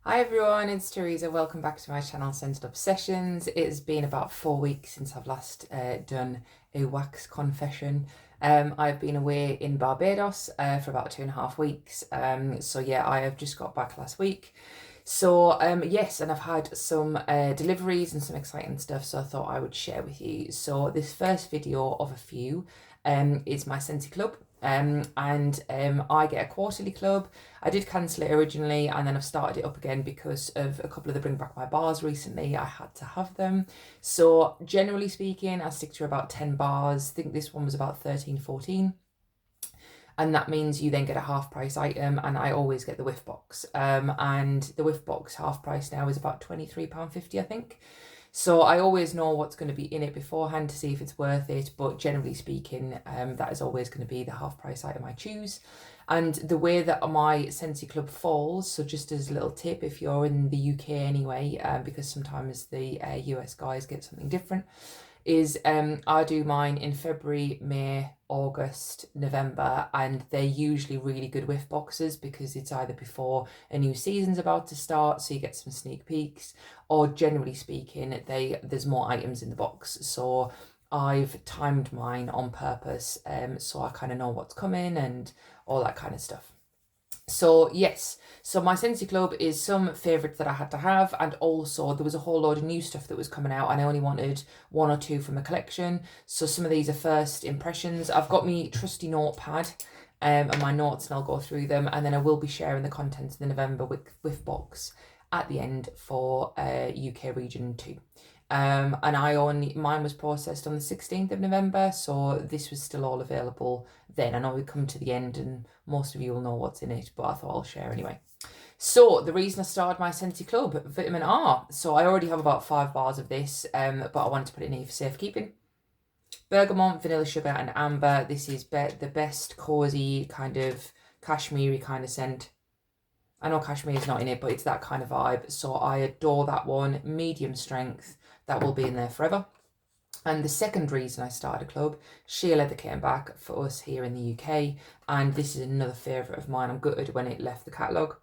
Hi everyone, it's Teresa. Welcome back to my channel, Scented Obsessions. It has been about 4 weeks since I've last done a wax confession. I've been away in Barbados for about 2.5 weeks. So yeah, I have just got back last week. So yes, and I've had some deliveries and some exciting stuff, so I thought I would share with you. So this first video of a few is my Scentsy Club. I get a quarterly club. I did cancel it originally and then I've started it up again because of a couple of the Bring Back My Bars recently. I had to have them. So generally speaking, I stick to about 10 bars. I think this one was about 13, 14. And that means you then get a half price item, and I always get the Whiff box. And the Whiff box half price now is about £23.50, I think. So I always know what's going to be in it beforehand to see if it's worth it, but generally speaking, that is always going to be the half price item I choose. And the way that my Scentsy Club falls, so just as a little tip, if you're in the UK anyway, because sometimes the US guys get something different, is I do mine in February, May, August, November, and they're usually really good Whiff boxes because it's either before a new season's about to start, so you get some sneak peeks, or generally speaking, there's more items in the box. So I've timed mine on purpose, so I kind of know what's coming and all that kind of stuff. So yes, so my Scentsy Club is some favourites that I had to have, and also there was a whole load of new stuff that was coming out and I only wanted one or two from a collection. So some of these are first impressions. I've got me trusty notepad and my notes, and I'll go through them, and then I will be sharing the contents of the November Whiff box at the end for UK region 2. And mine was processed on the 16th of November, so this was still all available then. I know we come to the end and most of you will know what's in it, but I thought I'll share anyway. So the reason I started my Scentsy Club, vitamin R. So I already have about 5 bars of this, but I wanted to put it in here for safekeeping. Bergamot, vanilla sugar and amber. This is the best cozy kind of cashmere kind of scent. I know cashmere is not in it, but it's that kind of vibe. So I adore that one. Medium strength. That will be in there forever. And the second reason I started a club, sheer leather came back for us here in the UK. And this is another favourite of mine. I'm gutted when it left the catalogue.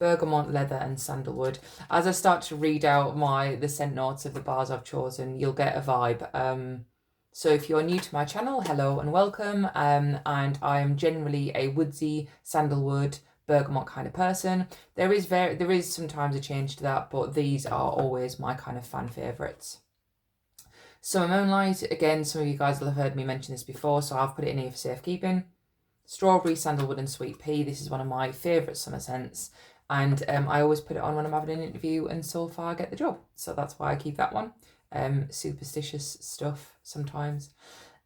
Bergamot, leather and sandalwood. As I start to read out the scent notes of the bars I've chosen, you'll get a vibe. So if you're new to my channel, hello and welcome. And I am generally a woodsy, sandalwood, bergamot kind of person. There is sometimes a change to that, but these are always my kind of fan favourites. Summer Moonlight, again, some of you guys will have heard me mention this before, so I've put it in here for safekeeping. Strawberry, sandalwood and sweet pea. This is one of my favourite summer scents, and I always put it on when I'm having an interview, and so far I get the job. So that's why I keep that one. Superstitious stuff sometimes.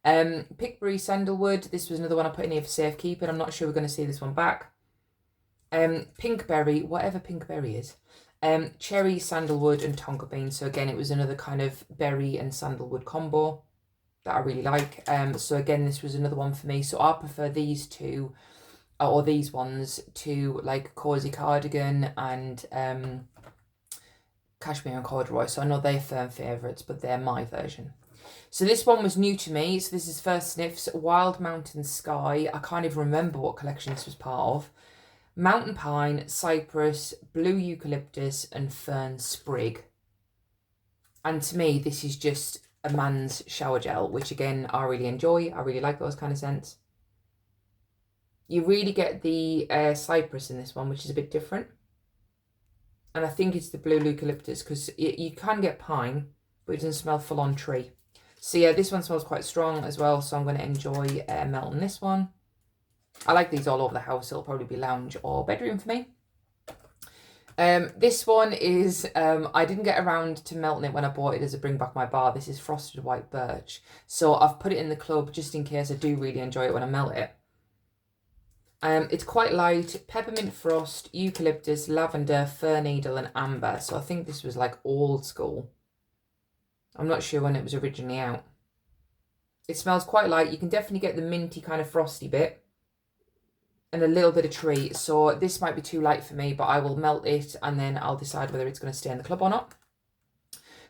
Pickberry, sandalwood. This was another one I put in here for safekeeping. I'm not sure we're going to see this one back. Pinkberry, whatever pinkberry is. Cherry, sandalwood and tonka bean. So again, it was another kind of berry and sandalwood combo that I really like. So again, this was another one for me. So I prefer these two, or these ones, to like cozy cardigan and cashmere and corduroy. So I know they're firm favourites, but they're my version. So this one was new to me. So this is first sniffs. Wild Mountain Sky. I can't even remember what collection this was part of. Mountain pine, cypress, blue eucalyptus and fern sprig. And to me, this is just a man's shower gel, which again, I really enjoy. I really like those kind of scents. You really get the cypress in this one, which is a bit different. And I think it's the blue eucalyptus, because you can get pine, but it doesn't smell full on tree. So yeah, this one smells quite strong as well, so I'm going to enjoy melting this one. I like these all over the house. It'll probably be lounge or bedroom for me. This one is, I didn't get around to melting it when I bought it as a Bring Back My Bar. This is Frosted White Birch. So I've put it in the club just in case I do really enjoy it when I melt it. It's quite light. Peppermint frost, eucalyptus, lavender, fir needle and amber. So I think this was like old school. I'm not sure when it was originally out. It smells quite light. You can definitely get the minty kind of frosty bit and a little bit of tree. So this might be too light for me, but I will melt it and then I'll decide whether it's going to stay in the club or not.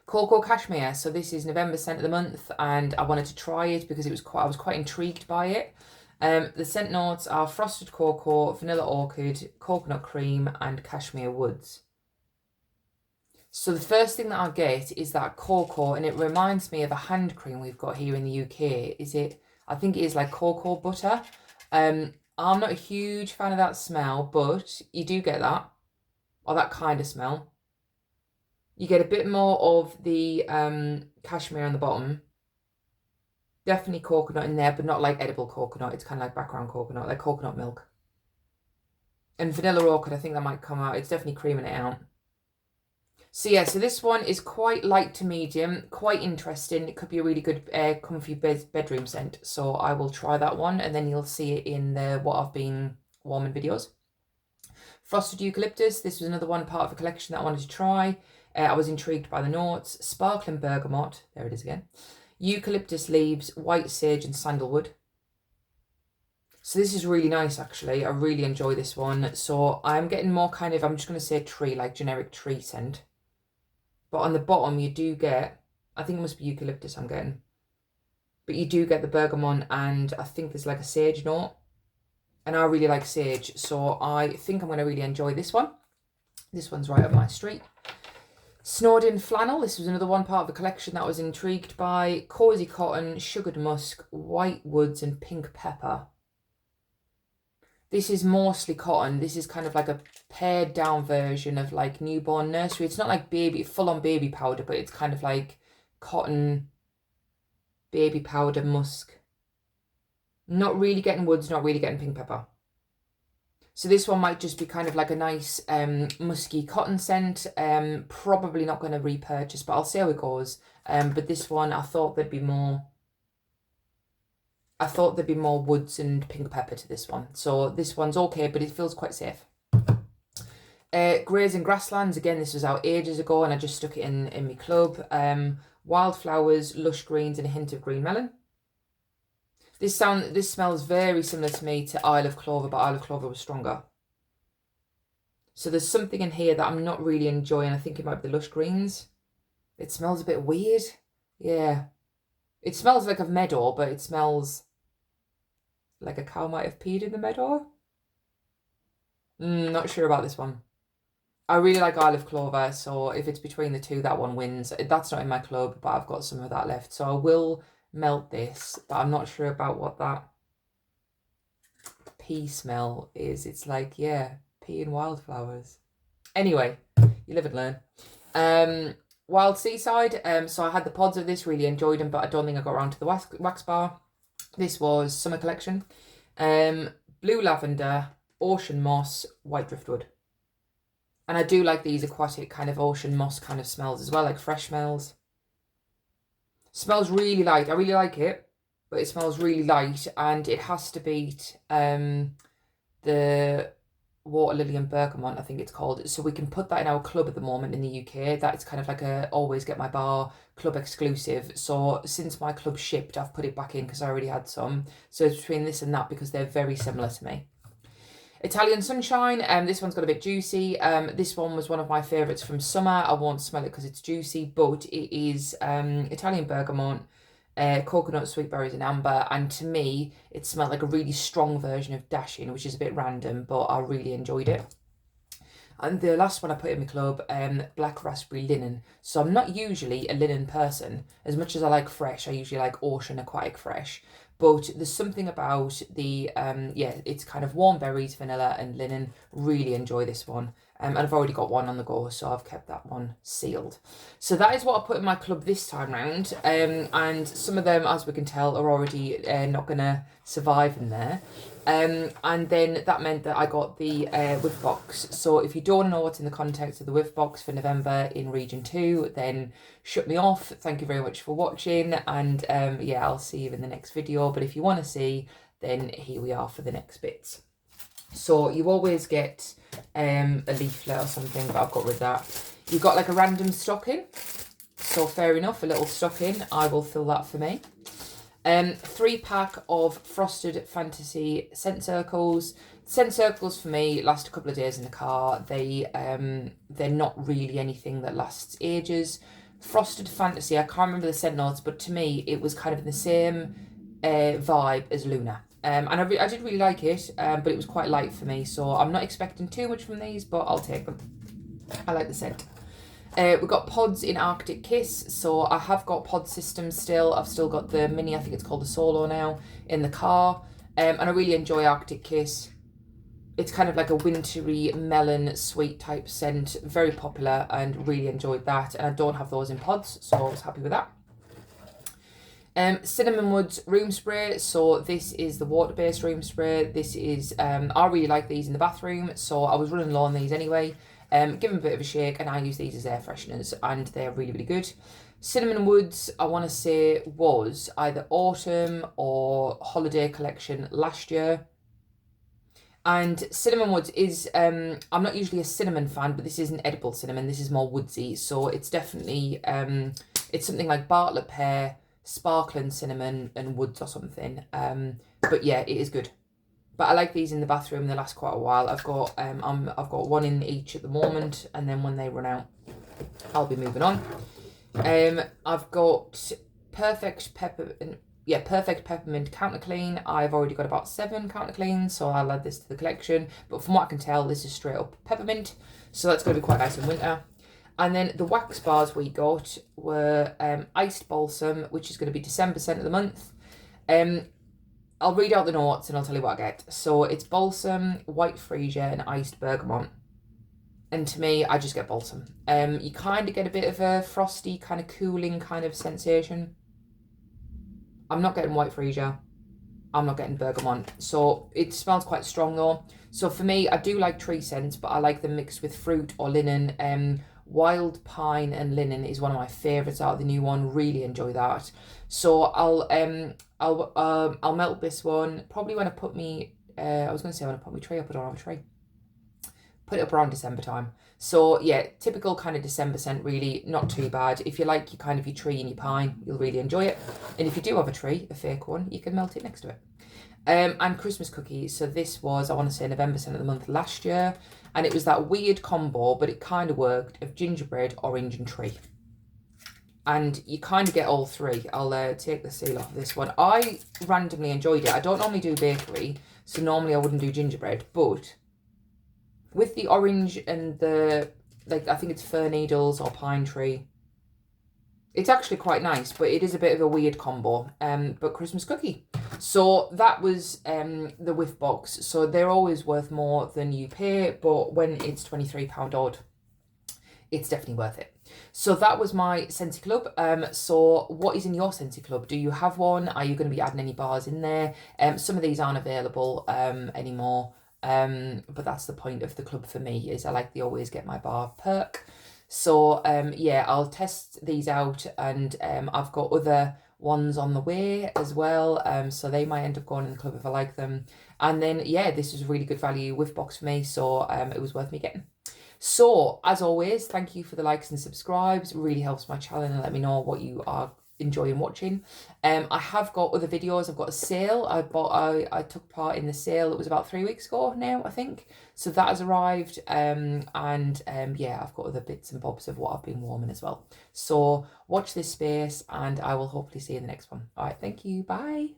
Cocoa Cashmere. So this is November scent of the month, and I wanted to try it because I was quite intrigued by it. The scent notes are frosted cocoa, vanilla orchid, coconut cream, and cashmere woods. So the first thing that I get is that cocoa, and it reminds me of a hand cream we've got here in the UK. I think it is like cocoa butter. I'm not a huge fan of that smell, but you do get that, or that kind of smell. You get a bit more of the cashmere on the bottom. Definitely coconut in there, but not like edible coconut. It's kind of like background coconut, like coconut milk. And vanilla orchid, I think that might come out. It's definitely creaming it out. So yeah, so this one is quite light to medium, quite interesting. It could be a really good comfy bedroom scent. So I will try that one, and then you'll see it in the what I've been warming videos. Frosted eucalyptus. This was another one part of a collection that I wanted to try. I was intrigued by the notes. Sparkling bergamot. There it is again. Eucalyptus leaves, white sage, and sandalwood. So this is really nice, actually. I really enjoy this one. So I'm getting more kind of, I'm just going to say tree, like generic tree scent. But on the bottom, you do get, I think it must be eucalyptus I'm getting. But you do get the bergamot, and I think there's like a sage note. And I really like sage, so I think I'm going to really enjoy this one. This one's right up my street. Snowed-in flannel. This was another one part of the collection that I was intrigued by. Cozy cotton, sugared musk, white woods, and pink pepper. This is mostly cotton. This is kind of like a pared down version of like newborn nursery. It's not like full-on baby powder, but it's kind of like cotton, baby powder, musk. Not really getting woods, not really getting pink pepper. So this one might just be kind of like a nice musky cotton scent. Probably not going to repurchase, but I'll see how it goes. But this one, I thought there'd be more woods and pink pepper to this one. So this one's okay, but it feels quite safe. Greys and Grasslands. Again, this was out ages ago, and I just stuck it in my club. Wildflowers, lush greens, and a hint of green melon. This smells very similar to me to Isle of Clover, but Isle of Clover was stronger. So there's something in here that I'm not really enjoying. I think it might be the lush greens. It smells a bit weird. Yeah. It smells like a meadow, but it smells like a cow might have peed in the meadow. Not sure about this one. I really like Isle of Clover, so if it's between the two, that one wins. That's not in my club, but I've got some of that left. So I will melt this, but I'm not sure about what that pea smell is. It's like, yeah, pea and wildflowers. Anyway, you live and learn. Wild Seaside. So I had the pods of this, really enjoyed them, but I don't think I got around to the wax bar. This was summer collection. Blue lavender, ocean moss, white driftwood. And I do like these aquatic kind of ocean moss kind of smells as well, like fresh smells. Smells really light. I really like it, but it smells really light, and it has to beat the water lily and bergamot, I think it's called. So we can put that in our club at the moment in the UK. That's kind of like a always get my bar club exclusive. So since my club shipped, I've put it back in because I already had some. So it's between this and that because they're very similar to me. Italian Sunshine, this one's got a bit juicy. This one was one of my favourites from summer. I won't smell it because it's juicy, but it is Italian bergamot, coconut, sweet berries and amber. And to me, it smelled like a really strong version of Dashing, which is a bit random, but I really enjoyed it. And the last one I put in my club, black raspberry linen. So I'm not usually a linen person. As much as I like fresh, I usually like ocean aquatic fresh. But there's something about the, it's kind of warm berries, vanilla and linen. Really enjoy this one. And I've already got one on the go, so I've kept that one sealed. So that is what I put in my club this time round. And some of them, as we can tell, are already not going to survive in there. And then that meant that I got the Whiff box. So if you don't know what's in the context of the Whiff box for November in Region 2, then shut me off. Thank you very much for watching. And yeah, I'll see you in the next video. But if you want to see, then here we are for the next bits. So you always get a leaflet or something, but I've got rid of that. You've got like a random stocking. So fair enough, a little stocking. I will fill that for me. 3-pack of Frosted Fantasy scent circles. Scent circles for me last a couple of days in the car. They're not really anything that lasts ages. Frosted Fantasy, I can't remember the scent notes, but to me it was kind of in the same vibe as Luna. and I did really like it, but it was quite light for me, so I'm not expecting too much from these, but I'll take them. I like the scent. We've got pods in Arctic Kiss, so I have got pod systems still. I've still got the mini, I think it's called the Solo now, in the car, and I really enjoy Arctic Kiss. It's kind of like a wintry melon sweet type scent, very popular, and really enjoyed that. And I don't have those in pods, so I was happy with that. Cinnamon Woods room spray. So this is the water-based room spray. This is, I really like these in the bathroom, so I was running low on these anyway. Give them a bit of a shake, and I use these as air fresheners, and they're really, really good. Cinnamon Woods, I want to say, was either autumn or holiday collection last year. And Cinnamon Woods is, I'm not usually a cinnamon fan, but this isn't edible cinnamon. This is more woodsy. So it's definitely, it's something like Bartlett pear, sparkling cinnamon, and woods or something. But yeah, it is good. But I like these in the bathroom. They last quite a while. I've got one in each at the moment, and then when they run out, I'll be moving on. I've got Perfect Peppermint Counter Clean. I've already got about 7 counter cleans, so I'll add this to the collection. But from what I can tell, this is straight up peppermint, so that's going to be quite nice in winter. And then the wax bars we got were Iced Balsam, which is going to be December scent of the month. I'll read out the notes and I'll tell you what I get. So it's balsam, white freesia, and iced bergamot. And to me, I just get balsam. You kind of get a bit of a frosty, kind of cooling kind of sensation. I'm not getting white freesia. I'm not getting bergamot. So it smells quite strong though. So for me, I do like tree scents, but I like them mixed with fruit or linen. Wild pine and linen is one of my favourites out of the new one. Really enjoy that. So I'll melt this one probably when I put me. I was going to say when I put my tree up. I don't have a tree. Put it up around December time. So yeah, typical kind of December scent, really not too bad. If you like your tree and your pine, you'll really enjoy it. And if you do have a tree, a fake one, you can melt it next to it. And Christmas cookies. So this was, I want to say, November scent of the month last year. And it was that weird combo, but it kind of worked, of gingerbread, orange and tree. And you kind of get all three. I'll take the seal off of this one. I randomly enjoyed it. I don't normally do bakery, so normally I wouldn't do gingerbread, but with the orange and the, like, I think it's fir needles or pine tree, it's actually quite nice, but it is a bit of a weird combo. But Christmas cookie. So that was the Whiff box. So they're always worth more than you pay, but when it's £23 odd, it's definitely worth it. So that was my Scentsy Club. So what is in your Scentsy Club? Do you have one? Are you going to be adding any bars in there? Some of these aren't available anymore. But that's the point of the club for me, is I like the always get my bar perk. So yeah, I'll test these out, and I've got other ones on the way as well, so they might end up going in the club if I like them. And then yeah, this was a really good value Whiff box for me, so it was worth me getting. So as always, thank you for the likes and subscribes. It really helps my channel and let me know what you are enjoying watching. I have got other videos. I've got a sale. I took part in the sale. It was about 3 weeks ago now, I think. So that has arrived. And yeah, I've got other bits and bobs of what I've been warming as well. So watch this space, and I will hopefully see you in the next one. All right, thank you. Bye.